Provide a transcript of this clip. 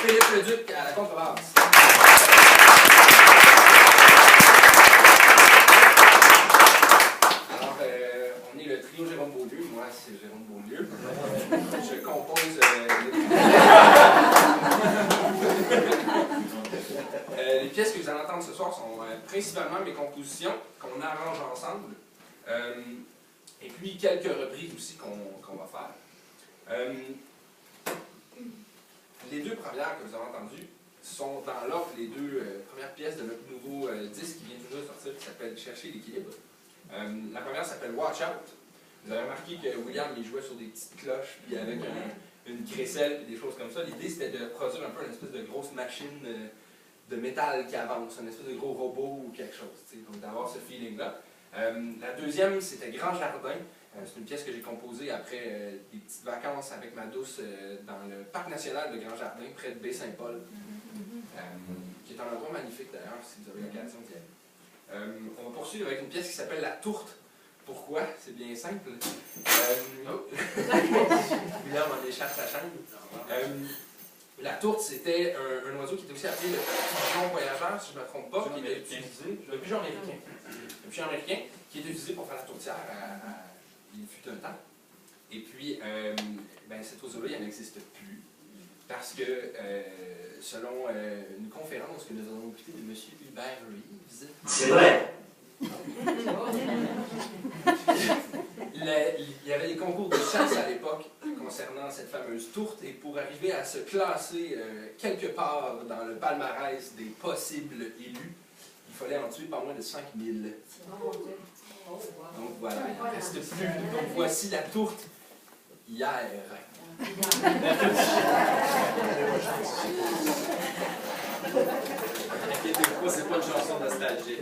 Philippe Leduc à la contrebasse. Alors, on est le trio Jérôme Beaulieu. Moi, c'est Jérôme Beaulieu. Je compose les pièces que vous allez entendre ce soir sont principalement mes compositions qu'on arrange ensemble. Et puis quelques reprises aussi qu'on va faire. Les deux premières que vous avez entendues sont dans l'ordre les deux premières pièces de notre nouveau disque qui vient toujours de sortir, qui s'appelle Chercher l'équilibre. La première s'appelle Watch Out. Vous avez remarqué que William il jouait sur des petites cloches, puis avec une crécelle, puis des choses comme ça. L'idée c'était de produire un peu une espèce de grosse machine de métal qui avance, une espèce de gros robot ou quelque chose, donc d'avoir ce feeling-là. La deuxième, c'était Grand Jardin. C'est une pièce que j'ai composée après des petites vacances avec ma douce dans le parc national de Grand Jardin, près de Baie-Saint-Paul, qui est un endroit magnifique d'ailleurs, si vous avez l'occasion d'y aller. On va poursuivre avec une pièce qui s'appelle La Tourte. Pourquoi? C'est bien simple. William en échappe sa chambre. La tourte, c'était un oiseau qui était aussi appelé le pigeon voyageur, si je ne me trompe pas, qui était utilisé, le pigeon américain. Le pigeon américain qui était utilisé pour faire la tourtière il fut un temps. Et puis, cet oiseau-là, il n'existe plus. Parce que, selon une conférence que nous avons écoutée de M. Hubert Reeves, c'est vrai! Il y avait des concours de chasse à l'époque concernant cette fameuse tourte, et pour arriver à se classer quelque part dans le palmarès des possibles élus, il fallait en tuer pas moins de 5000. Donc voilà, il n'en reste plus. Donc voici la tourte hier. Inquiétez-vous pas, c'est pas une chanson nostalgique.